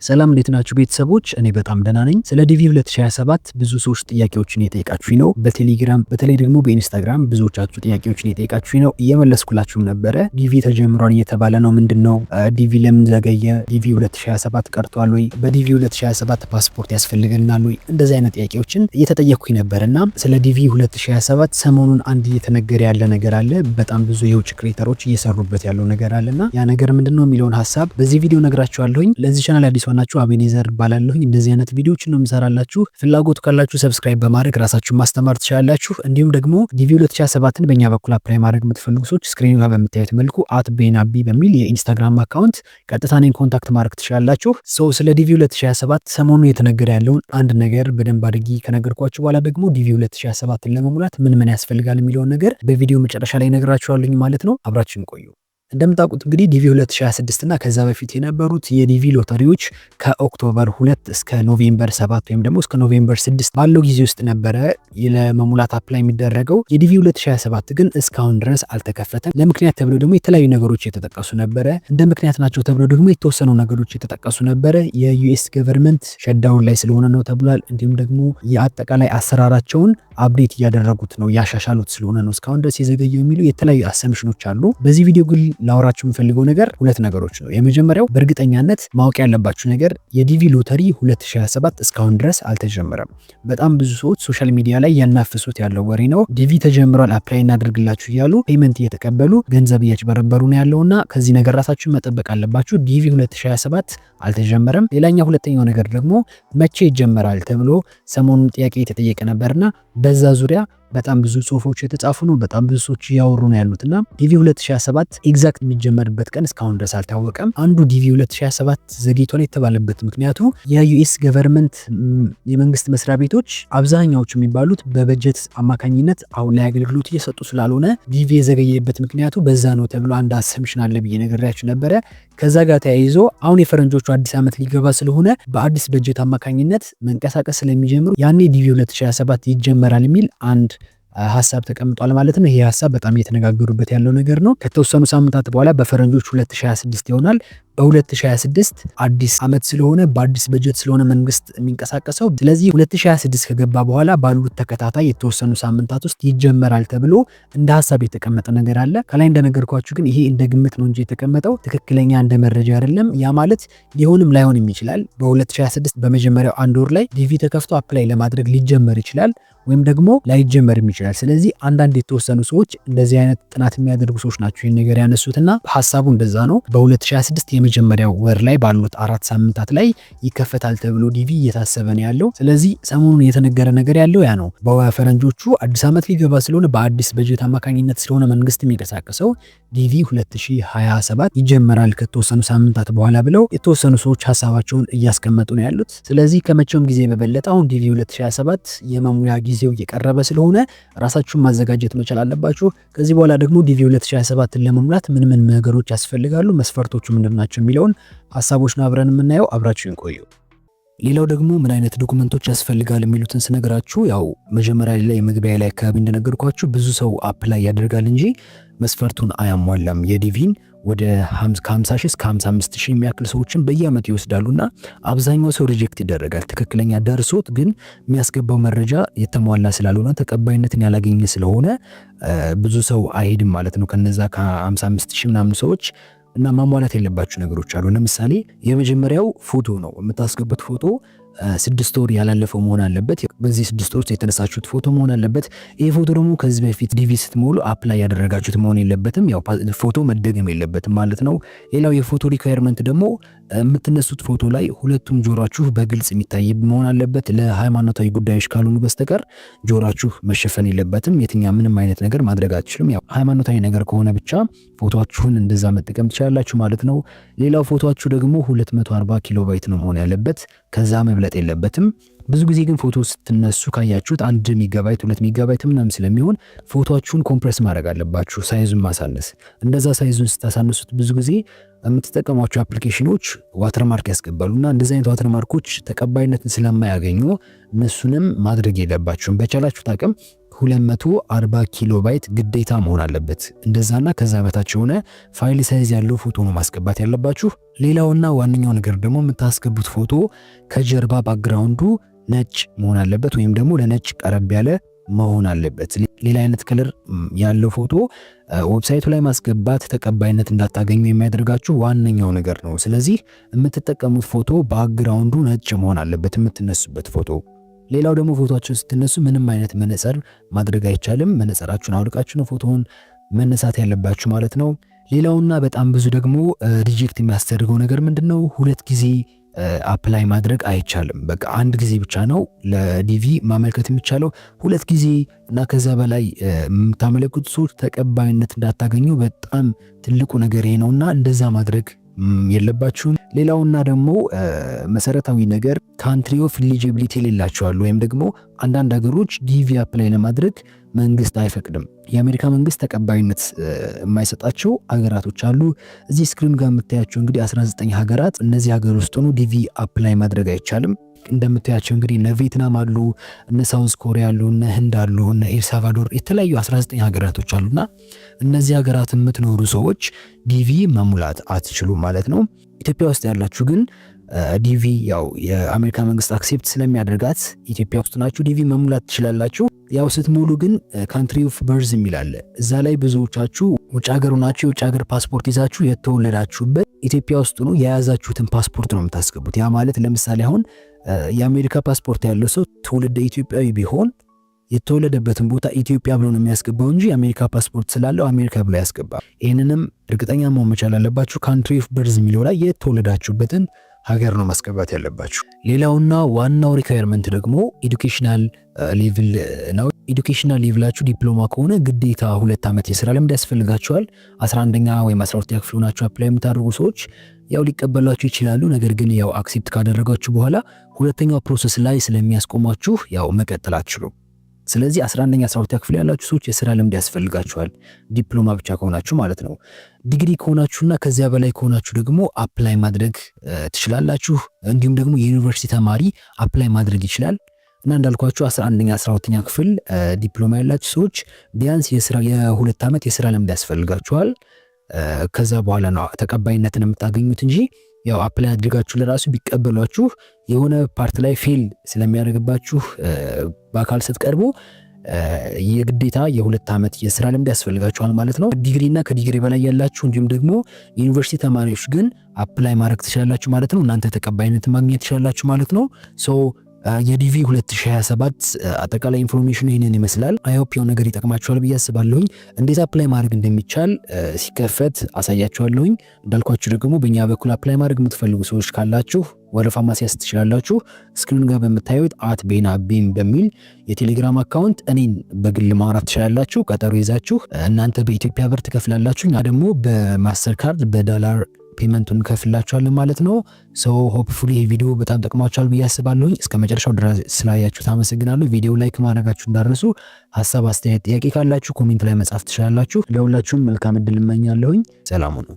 ሰላም እንዴት ናችሁ ቤተሰቦች? እኔ በጣም ደህና ነኝ። ስለ ዲቪ 2027 ብዙ ሰዎች ጥያቄዎችን እየጠየቃችሁኝ ነው። በቴሌግራም በተለይ ደግሞ በኢንስታግራም ብዙዎቻችሁ ጥያቄዎችን እየጠየቃችሁኝ ነው። እየመለስኩላችሁም ነበረ። ዲቪ ተጀምሯል እየተባለ ነው። ምንድነው ዲቪ ለምን ዘገየ? ዲቪ 2027 ቀርቷል ወይ? በዲቪ 2027 ፓስፖርት ያስፈልገናል ወይ? እንደዚህ አይነት ጥያቄዎችን እየተጠየቅኩኝ ነበርና ስለ ዲቪ 2027 ሰሞኑን አንድ እየተነገረ ያለ ነገር አለ። በጣም ብዙ የውጭ ክሬተሮች እየሰሩበት ያለው ነገር አለና ያ ነገር ምንድነው የሚለውን ሐሳብ በዚህ ቪዲዮ ነግራችኋለሁኝ። ለዚህ ቻናል አዲስ ሆናችሁ አቤኔዘር ባላለሁኝ እንደዚህ አይነት ቪዲዮዎችን ነው የምሰራላችሁ። ፍላጎቱ ካላችሁ ሰብስክራይብ በማድረግ ራሳችሁን ማስተማር ትችላላችሁ። እንዲሁም ደግሞ ዲቪ 2027ን በእኛ በኩል አፕላይ ማድረግ የምትፈልጉ ሰዎች ስክሪኑ ጋር በምታዩት መልኩ @ቤናቢ በሚል የኢንስታግራም አካውንት ቀጥታ እኔን ኮንታክት ማድረግ ትችላላችሁ። ስለ ዲቪ 2027 ሰሞኑን የተነገረ ያለውን አንድ ነገር በደንብ አድርጌ ከነገርኳችሁ በኋላ ደግሞ ዲቪ 2027ን ለመሙላት ምን ያስፈልጋል የሚለውን ነገር በቪዲዮ መጨረሻ ላይ ነግራችኋለሁ ማለት ነው። አብራችሁን ቆዩ። እንደምታውቁት እንግዲህ ዲቪ 2026 እና ከዛ በፊት የነበሩት የዲቪ ሎተሪዎች ከኦክቶበር 2 እስከ ኖቬምበር 7 ወይም ደግሞ እስከ ኖቬምበር 6 ባለው ጊዜ ውስጥ ነበረ ለመሙላት አፕላይ የሚደረገው። የዲቪ 2027 ግን እስካሁን ድረስ አልተከፈተም። ለምክንያት ተብሎ ደግሞ የተለያዩ ነገሮች የተጠቀሱ ነበረ። እንደ ምክንያት ናቸው ተብሎ ደግሞ የተወሰኑ ነገሮች የተጠቀሱ ነበረ። የዩኤስ ገቨርንመንት ሸዳውን ላይ ስለሆነ ነው ተብሏል። እንዲሁም ደግሞ የአጠቃላይ አሰራራቸውን አፕዴት እያደረጉት ነው፣ ያሻሻሉት ስለሆነ ነው እስካሁን ድረስ የዘገየው የሚሉ የተለያዩ አሰምሽኖች አሉ። በዚህ ቪዲዮ ግን ላወራችሁ የምፈልገው ነገር ሁለት ነገሮች ነው። የመጀመሪያው በእርግጠኛነት ማወቅ ያለባችሁ ነገር የዲቪ ሎተሪ 2027 እስካሁን ድረስ አልተጀመረም። በጣም ብዙ ሰዎች ሶሻል ሚዲያ ላይ ያናፍሱት ያለው ወሬ ነው። ዲቪ ተጀምሯል አፕላይ እናደርግላችሁ እያሉ ፔመንት እየተቀበሉ ገንዘብ እያጭበረበሩ ነው ያለውና ከዚህ ነገር ራሳችሁን መጠበቅ አለባችሁ። ዲቪ 2027 አልተጀመረም። ሌላኛው ሁለተኛው ነገር ደግሞ መቼ ይጀመራል ተብሎ ሰሞኑን ጥያቄ የተጠየቀ ነበርና በዛ ዙሪያ በጣም ብዙ ጽሁፎች የተጻፉ ነው። በጣም ብዙ ሰዎች እያወሩ ነው ያሉትና ዲቪ 2027 ኤግዛክት የሚጀመርበት ቀን እስካሁን ድረስ አልታወቀም። አንዱ ዲቪ 2027 ዘግይቷል የተባለበት ምክንያቱ የዩኤስ ገቨርንመንት የመንግስት መስሪያ ቤቶች አብዛኛዎቹ የሚባሉት በበጀት አማካኝነት አሁን ላይ አገልግሎት እየሰጡ ስላልሆነ ዲቪ የዘገየበት ምክንያቱ በዛ ነው ተብሎ አንድ አሰምሽን አለ ብዬ ነግሬያችሁ ነበረ። ከዛ ጋር ተያይዞ አሁን የፈረንጆቹ አዲስ ዓመት ሊገባ ስለሆነ በአዲስ በጀት አማካኝነት መንቀሳቀስ ስለሚጀምሩ ያኔ ዲቪ 2027 ይጀመራል የሚል አንድ ሐሳብ ተቀምጧል ማለት ነው። ይሄ ሐሳብ በጣም እየተነጋገሩበት ያለው ነገር ነው። ከተወሰኑ ሳምንታት በኋላ በፈረንጆች 2026 ይሆናል። በ2026 አዲስ ዓመት ስለሆነ በአዲስ በጀት ስለሆነ መንግስት የሚንቀሳቀሰው፣ ስለዚህ 2026 ከገባ በኋላ ባሉት ተከታታይ የተወሰኑ ሳምንታት ውስጥ ይጀመራል ተብሎ እንደ ሐሳብ የተቀመጠ ነገር አለ። ከላይ እንደነገርኳችሁ ግን ይሄ እንደ ግምት ነው እንጂ የተቀመጠው ትክክለኛ እንደ መረጃ አይደለም። ያ ማለት ሊሆንም ላይሆንም ይችላል። በ2026 በመጀመሪያው አንድ ወር ላይ ዲቪ ተከፍቶ አፕላይ ለማድረግ ሊጀመር ይችላል ወይም ደግሞ ላይጀመርም ይችላል። ስለዚህ አንዳንድ የተወሰኑ ሰዎች እንደዚህ አይነት ጥናት የሚያደርጉ ሰዎች ናቸው ይህን ነገር ያነሱትና ሐሳቡ እንደዛ ነው። በ2026 የመጀመሪያው ወር ላይ ባሉት 4 ሳምንታት ላይ ይከፈታል ተብሎ ዲቪ እየታሰበ ነው ያለው። ስለዚህ ሰሞኑን የተነገረ ነገር ያለው ያ ነው። በፈረንጆቹ አዲስ ዓመት ሊገባ ስለሆነ በአዲስ በጀት አማካኝነት ስለሆነ መንግስት የሚንቀሳቀሰው ዲቪ 2027 ይጀመራል ከተወሰኑ ሳምንታት በኋላ ብለው የተወሰኑ ሰዎች ሐሳባቸውን እያስቀመጡ ነው ያሉት። ስለዚህ ከመቼውም ጊዜ በበለጠ አሁን ዲቪ 2027 የመሙያ ጊዜው እየቀረበ ስለሆነ ራሳችሁን ማዘጋጀት መቻል አለባችሁ። ከዚህ በኋላ ደግሞ ዲቪ 2027ን ለመሙላት ምን ነገሮች ያስፈልጋሉ፣ መስፈርቶቹ ምንድናቸው የሚለውን ሐሳቦች ነው አብረን የምናየው። አብራችሁን ቆዩ። ሌላው ደግሞ ምን አይነት ዶክመንቶች ያስፈልጋል የሚሉትን ስነግራችሁ ያው መጀመሪያ ላይ መግቢያ ላይ አካባቢ እንደነገርኳችሁ ብዙ ሰው አፕላይ ያደርጋል እንጂ መስፈርቱን አያሟላም። የዲቪን ወደ 50 ሺህ እስከ 55 ሺህ የሚያክል ሰዎችን በየአመቱ ይወስዳሉና አብዛኛው ሰው ሪጀክት ይደረጋል። ትክክለኛ ደርሶት ግን የሚያስገባው መረጃ የተሟላ ስላልሆነ ተቀባይነትን ያላገኘ ስለሆነ ብዙ ሰው አይሄድም ማለት ነው ከነዛ ከ55 ሺህ ምናምን ሰዎች። እና ማሟላት የለባችሁ ነገሮች አሉ። ለምሳሌ የመጀመሪያው ፎቶ ነው። የምታስገቡት ፎቶ 6 ወር ያላለፈው መሆን አለበት። በዚህ 6 ወር የተነሳችሁት ፎቶ መሆን አለበት። ይሄ ፎቶ ደግሞ ከዚህ በፊት ዲቪ ስትሞሉ አፕላይ ያደረጋችሁት መሆን የለበትም። ያው ፎቶ መደገም የለበትም ማለት ነው። ሌላው የፎቶ ሪኳየርመንት ደግሞ የምትነሱት ፎቶ ላይ ሁለቱም ጆሮአችሁ በግልጽ የሚታይ መሆን አለበት። ለሃይማኖታዊ ጉዳዮች ካልሆኑ በስተቀር ጆሮአችሁ መሸፈን የለበትም። ምንም አይነት ነገር ማድረግ አትችሉም። ያው ሃይማኖታዊ ነገር ከሆነ ብቻ ፎቶአችሁን እንደዛ መጠቀም ትችላላችሁ ማለት ነው። ሌላው ፎቶአችሁ ደግሞ 240 ኪሎ ባይት ነው መሆን ያለበት፣ ከዛ መብለጥ የለበትም። ብዙ ጊዜ ግን ፎቶ ስትነሱ ካያችሁት 1 ሜጋባይት 2 ሜጋባይት ምናምን ስለሚሆን ፎቶአችሁን ኮምፕረስ ማድረግ አለባችሁ፣ ሳይዙን ማሳነስ። እንደዛ ሳይዙን ስታሳነሱት ብዙ ጊዜ የምትጠቀሟቸው አፕሊኬሽኖች ዋተርማርክ ያስገባሉና እንደዚህ አይነት ዋተርማርኮች ተቀባይነትን ስለማያገኙ እነሱንም ማድረግ የለባችሁም። በቻላችሁት አቅም 240 ኪሎ ባይት ግዴታ መሆን አለበት። እንደዛና ከዛ በታች የሆነ ፋይል ሳይዝ ያለው ፎቶ ነው ማስገባት ያለባችሁ። ሌላውና ዋነኛው ነገር ደግሞ የምታስገቡት ፎቶ ከጀርባ ባክግራውንዱ ነጭ መሆን አለበት፣ ወይም ደግሞ ለነጭ ቀረብ ያለ መሆን አለበት። ሌላ አይነት ከለር ያለው ፎቶ ዌብሳይቱ ላይ ማስገባት ተቀባይነት እንዳታገኙ የሚያደርጋችሁ ዋነኛው ነገር ነው። ስለዚህ የምትጠቀሙት ፎቶ ባክግራውንዱ ነጭ መሆን አለበት የምትነሱበት ፎቶ። ሌላው ደግሞ ፎቶአችሁን ስትነሱ ምንም አይነት መነጽር ማድረግ አይቻልም። መነጽራችሁን አውልቃችሁ ነው ፎቶውን መነሳት ያለባችሁ ማለት ነው። ሌላውና በጣም ብዙ ደግሞ ሪጀክት የሚያስደርገው ነገር ምንድነው? 2 ጊዜ አፕላይ ማድረግ አይቻልም። በቃ አንድ ጊዜ ብቻ ነው ለዲቪ ማመልከት የሚቻለው። 2 ጊዜ እና ከዛ በላይ የምታመለክቱ ሰዎች ተቀባይነት እንዳታገኙ በጣም ትልቁ ነገር ይሄ ነውና እንደዛ ማድረግ የለባችሁም። ሌላውና ደግሞ መሰረታዊ ነገር ካንትሪ ኦፍ ኤሊጂቢሊቲ የሌላቸዋል ወይም ደግሞ አንዳንድ ሀገሮች ዲቪ አፕላይ ለማድረግ መንግስት አይፈቅድም። የአሜሪካ መንግስት ተቀባይነት የማይሰጣቸው ሀገራቶች አሉ። እዚህ ስክሪን ጋር የምታያቸው እንግዲህ 19 ሀገራት፣ እነዚህ ሀገር ውስጥ ሆኖ ዲቪ አፕላይ ማድረግ አይቻልም። እንደምታያቸው እንግዲህ እነ ቪየትናም አሉ፣ እነ ሳውዝ ኮሪያ አሉ፣ እነ ህንድ አሉ፣ እነ ኤልሳልቫዶር የተለያዩ 19 ሀገራቶች አሉና እነዚህ ሀገራት የምትኖሩ ሰዎች ዲቪ መሙላት አትችሉም ማለት ነው። ኢትዮጵያ ውስጥ ያላችሁ ግን ዲቪ ያው የአሜሪካ መንግስት አክሴፕት ስለሚያደርጋት ኢትዮጵያ ውስጥ ናችሁ ዲቪ መሙላት ትችላላችሁ። ያው ስትሞሉ ግን ካንትሪ ኦፍ በርዝ የሚል አለ። እዛ ላይ ብዙዎቻችሁ ውጭ ሀገር ሆናችሁ የውጭ ሀገር ፓስፖርት ይዛችሁ የተወለዳችሁበት ኢትዮጵያ ውስጥ ነው የያዛችሁትን ፓስፖርት ነው የምታስገቡት። ያ ማለት ለምሳሌ አሁን የአሜሪካ ፓስፖርት ያለው ሰው ትውልደ ኢትዮጵያዊ ቢሆን የተወለደበትን ቦታ ኢትዮጵያ ብሎ ነው የሚያስገባው እንጂ የአሜሪካ ፓስፖርት ስላለው አሜሪካ ብሎ ያስገባል። ይህንንም እርግጠኛ መሆን መቻል አለባችሁ። ካንትሪ ኦፍ በርዝ የሚለው ላይ የተወለዳችሁበትን ሀገር ነው ማስገባት ያለባችሁ። ሌላውና ዋናው ሪኳየርመንት ደግሞ ኤዱኬሽናል ሌቭል ነው። ኤዱኬሽናል ሌቭላችሁ ዲፕሎማ ከሆነ ግዴታ 2 ዓመት የስራ ልምድ ያስፈልጋችኋል። 11ኛ ወይም 12ኛ ክፍል ሆናችሁ አፕላይ የምታደርጉ ሰዎች ያው ሊቀበሏችሁ ይችላሉ። ነገር ግን ያው አክሴፕት ካደረጋችሁ በኋላ ሁለተኛው ፕሮሰስ ላይ ስለሚያስቆማችሁ ያው መቀጠል አትችሉም። ስለዚህ 11ኛ 12ኛ ክፍል ያላችሁ ሰዎች የስራ ልምድ ያስፈልጋችኋል፣ ዲፕሎማ ብቻ ከሆናችሁ ማለት ነው። ዲግሪ ከሆናችሁና ከዚያ በላይ ከሆናችሁ ደግሞ አፕላይ ማድረግ ትችላላችሁ። እንዲሁም ደግሞ የዩኒቨርሲቲ ተማሪ አፕላይ ማድረግ ይችላል። እና እንዳልኳችሁ 11ኛ 12ኛ ክፍል ዲፕሎማ ያላችሁ ሰዎች ቢያንስ የ2 ዓመት የስራ ልምድ ያስፈልጋችኋል። ከዛ በኋላ ነው ተቀባይነትን የምታገኙት እንጂ ያው አፕላይ አድርጋችሁ ለራሱ ቢቀበሏችሁ የሆነ ፓርት ላይ ፌል ስለሚያደርግባችሁ በአካል ስትቀርቡ የግዴታ የ2 ዓመት የስራ ልምድ ያስፈልጋችኋል ማለት ነው። ዲግሪና ከዲግሪ በላይ ያላችሁ እንዲሁም ደግሞ ዩኒቨርሲቲ ተማሪዎች ግን አፕላይ ማድረግ ትችላላችሁ ማለት ነው። እናንተ ተቀባይነት ማግኘት ትችላላችሁ ማለት ነው። የዲቪ 2027 አጠቃላይ ኢንፎርሜሽኑ ይህንን ይመስላል። አይሆፕ የሆነ ነገር ይጠቅማችኋል ብዬ አስባለሁኝ። እንዴት አፕላይ ማድረግ እንደሚቻል ሲከፈት አሳያችኋለሁኝ። እንዳልኳችሁ ደግሞ በእኛ በኩል አፕላይ ማድረግ የምትፈልጉ ሰዎች ካላችሁ ወረፋ ማስያዝ ትችላላችሁ። ስክሪን ጋር በምታዩት @ቤናቢም በሚል የቴሌግራም አካውንት እኔን በግል ማውራት ትችላላችሁ። ቀጠሮ ይዛችሁ እናንተ በኢትዮጵያ ብር ትከፍላላችሁ፣ እኛ ደግሞ በማስተር ካርድ በዶላር ፔመንቱን ከፍላችኋለን ማለት ነው። ሆፕፉሊ ይህ ቪዲዮ በጣም ጠቅማችኋል ብዬ አስባለሁኝ። እስከ መጨረሻው ድረስ ስላያችሁት አመሰግናለሁ። ቪዲዮ ላይክ ማድረጋችሁ እንዳትረሱ። ሀሳብ፣ አስተያየት፣ ጥያቄ ካላችሁ ኮሜንት ላይ መጻፍ ትችላላችሁ። ለሁላችሁም መልካም እድል እመኛለሁኝ። ሰላም ሁኑ።